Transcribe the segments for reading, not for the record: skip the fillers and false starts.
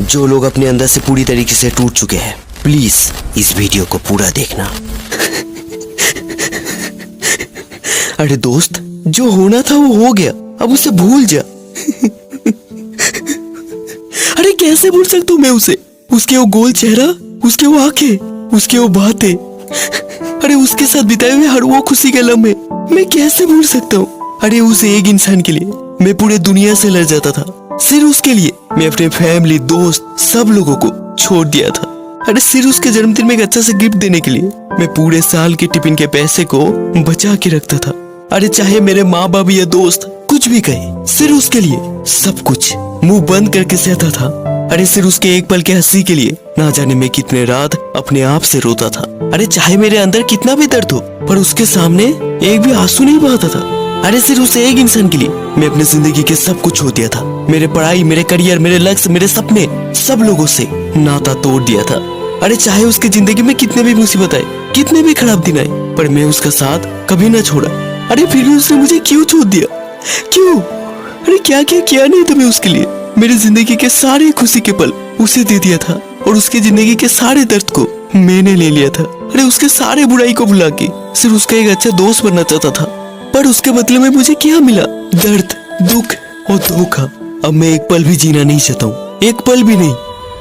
जो लोग अपने अंदर से पूरी तरीके से टूट चुके हैं, प्लीज इस वीडियो को पूरा देखना। अरे दोस्त, जो होना था वो हो गया, अब उसे भूल जा। अरे कैसे भूल सकता हूँ मैं उसे? उसके वो गोल चेहरा, उसके वो आंखें, उसके वो बातें, अरे उसके साथ बिताए हुए हर वो खुशी के लम्हे मैं कैसे भूल सकता हूँ? अरे उस एक इंसान के लिए मैं पूरे दुनिया से लड़ जाता था। सिर्फ उसके लिए मैं अपने फैमिली, दोस्त, सब लोगों को छोड़ दिया था। अरे सिर्फ उसके जन्मदिन में एक अच्छा सा गिफ्ट देने के लिए मैं पूरे साल के टिफिन के पैसे को बचा के रखता था। अरे चाहे मेरे माँ बाप या दोस्त कुछ भी कहे, सिर्फ उसके लिए सब कुछ मुंह बंद करके सहता था। अरे सिर्फ उसके एक पल के हंसी के लिए ना जाने मैं कितने रात अपने आप से रोता था। अरे चाहे मेरे अंदर कितना भी दर्द हो, पर उसके सामने एक भी आंसू नहीं बहाता था। अरे सिर्फ उस एक इंसान के लिए मैं अपनी जिंदगी के सब कुछ खो दिया था। मेरे पढ़ाई, मेरे करियर, मेरे लक्ष्य, मेरे सपने, सब लोगों से नाता तोड़ दिया था। अरे चाहे उसकी जिंदगी में कितने भी मुसीबत आए, कितने भी खराब दिन आए, पर मैं उसका साथ कभी ना छोड़ा। अरे फिर भी उसने मुझे क्यों छोड़ दिया? क्यों? अरे क्या क्या किया नहीं तो मैं उसके लिए? मेरी जिंदगी के सारे खुशी के पल उसे दे दिया था, और उसकी जिंदगी के सारे दर्द को मैंने ले लिया था। अरे उसके सारे बुराई को भुला के सिर्फ उसका एक अच्छा दोस्त बनना चाहता था, पर उसके बदले में मुझे क्या मिला? दर्द, दुख और धोखा। अब मैं एक पल भी जीना नहीं चाहता हूँ, एक पल भी नहीं।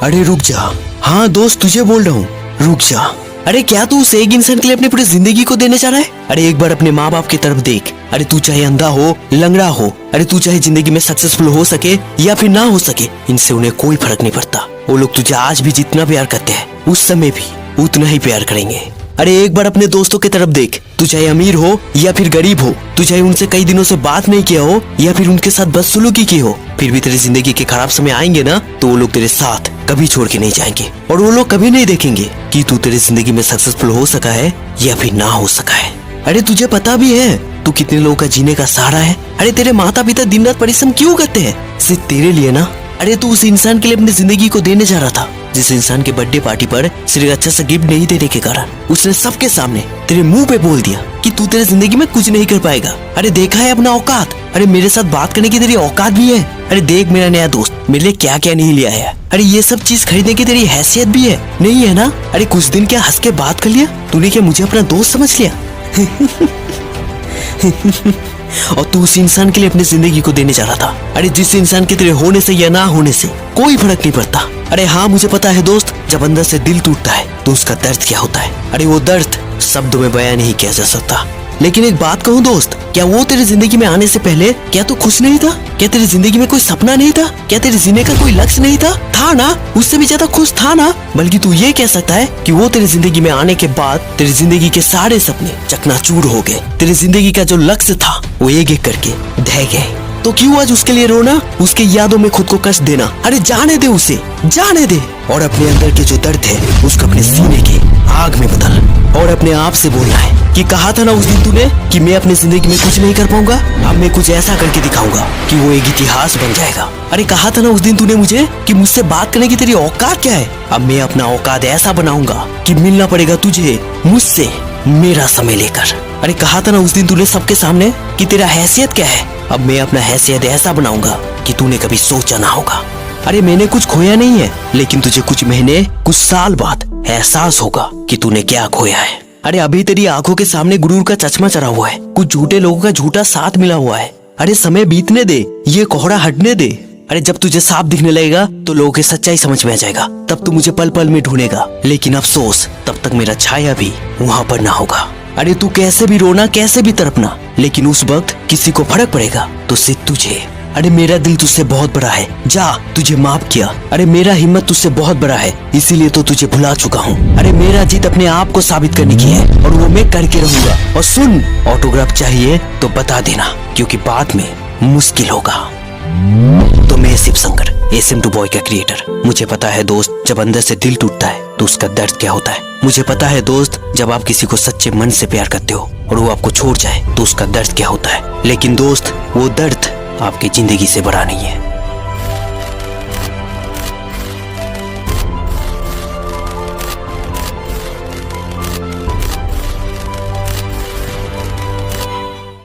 अरे रुक जा। हाँ दोस्त, तुझे बोल रहा हूँ, रुक जा। अरे क्या तू उस एक इंसान के लिए अपनी पूरी जिंदगी को देने जा रहा है? अरे एक बार अपने माँ बाप की तरफ देख। अरे तू चाहे अंधा हो, लंगड़ा हो, अरे तू चाहे जिंदगी में सक्सेसफुल हो सके या फिर ना हो सके, इनसे उन्हें कोई फर्क नहीं पड़ता। वो लोग तुझे आज भी जितना प्यार करते हैं, उस समय भी उतना ही प्यार करेंगे। अरे एक बार अपने दोस्तों की तरफ देख। तू चाहे अमीर हो या फिर गरीब हो, तू चाहे उनसे कई दिनों से बात नहीं किया हो या फिर उनके साथ बदसलूकी की हो, फिर भी तेरी जिंदगी के खराब समय आएंगे ना, तो वो लोग तेरे साथ कभी छोड़ के नहीं जाएंगे। और वो लोग कभी नहीं देखेंगे कि तू तेरी जिंदगी में सक्सेसफुल हो सका है या फिर ना हो सका है। अरे तुझे पता भी है तू कितने लोगों का जीने का सहारा है? अरे तेरे माता पिता दिन रात परिश्रम क्यों करते हैं? सिर्फ तेरे लिए ना। अरे तू उस इंसान के लिए अपनी जिंदगी को देने जा रहा था, जिस इंसान के बर्थडे पार्टी पर सिर्फ अच्छा सा गिफ्ट नहीं देने के कारण उसने सबके सामने तेरे मुंह पे बोल दिया कि तू तेरे जिंदगी में कुछ नहीं कर पाएगा। अरे देखा है अपना औकात? अरे मेरे साथ बात करने की तेरी औकात भी है? अरे देख मेरा नया दोस्त, मेरे लिए क्या क्या नहीं लिया है। अरे ये सब चीज खरीदने की तेरी हैसियत भी है? नहीं है ना? अरे कुछ दिन क्या हंस के बात कर लिया? तूने क्या मुझे अपना दोस्त समझ लिया? और तू उस इंसान के लिए अपनी जिंदगी को देने जा रहा था, अरे जिस इंसान के तेरे होने से या ना होने से कोई फर्क नहीं पड़ता। अरे हाँ मुझे पता है दोस्त, जब अंदर से दिल टूटता है तो उसका दर्द क्या होता है। अरे वो दर्द शब्दों में बयान नहीं किया जा सकता। लेकिन एक बात कहूँ दोस्त, क्या वो तेरी जिंदगी में आने से पहले क्या तू खुश नहीं था? क्या तेरी जिंदगी में कोई सपना नहीं था? क्या तेरे जीने का कोई लक्ष्य नहीं था? था ना? उससे भी ज्यादा खुश था ना? बल्कि तू ये कह सकता है कि वो तेरी जिंदगी में आने के बाद तेरी जिंदगी के सारे सपने चकनाचूर हो गए। तेरी जिंदगी का जो लक्ष्य था वो एक एक करके ढह गए। तो क्यों आज उसके लिए रोना, उसके यादों में खुद को कष्ट देना? अरे जाने दे उसे, जाने दे, और अपने अंदर के जो दर्द है उसको अपने सीने के आग में बदल, और अपने आप से बोलना है कि कहा था ना उस दिन तूने कि मैं अपनी जिंदगी में कुछ नहीं कर पाऊंगा, अब मैं कुछ ऐसा करके दिखाऊंगा कि वो एक इतिहास बन जाएगा। अरे कहा था ना उस दिन तूने मुझे कि मुझसे बात करने की तेरी औकात क्या है, अब मैं अपना औकात ऐसा बनाऊंगा कि मिलना पड़ेगा तुझे मुझसे मेरा समय लेकर। अरे कहा था ना उस दिन तूने सबके सामने कि तेरा हैसियत क्या है, अब मैं अपना हैसियत ऐसा बनाऊंगा कि तूने कभी सोचा ना होगा। अरे मैंने कुछ खोया नहीं है, लेकिन तुझे कुछ महीने, कुछ साल बाद एहसास होगा कि तूने क्या खोया है। अरे अभी तेरी आंखों के सामने गुरूर का चश्मा चढ़ा हुआ है, कुछ झूठे लोगों का झूठा साथ मिला हुआ है। अरे समय बीतने दे, ये कोहरा हटने दे। अरे जब तुझे साफ दिखने लगेगा तो लोगों की सच्चाई समझ में आ जाएगा, तब तू मुझे पल पल में ढूंढेगा। लेकिन अफसोस, तब तक मेरा छाया भी वहाँ पर ना होगा। अरे तू कैसे भी रोना, कैसे भी तड़पना, लेकिन उस वक्त किसी को फर्क पड़ेगा तो सिर्फ तुझे। अरे मेरा दिल तुझसे बहुत बड़ा है, जा, तुझे माफ किया। अरे मेरा हिम्मत तुझसे बहुत बड़ा है, इसीलिए तो तुझे भुला चुका हूँ। अरे मेरा जीत अपने आप को साबित करने की है, और वो मैं करके रहूंगा। और सुन, ऑटोग्राफ चाहिए तो बता देना, क्योंकि बाद में मुश्किल होगा। तो मैं शिव शंकर, SM2 बॉय का क्रिएटर। मुझे पता है दोस्त, जब अंदर से दिल टूटता है तो उसका दर्द क्या होता है। मुझे पता है दोस्त, जब आप किसी को सच्चे मन से प्यार करते हो और वो आपको छोड़ जाए तो उसका दर्द क्या होता है। लेकिन दोस्त, वो दर्द आपकी जिंदगी से बड़ा नहीं है।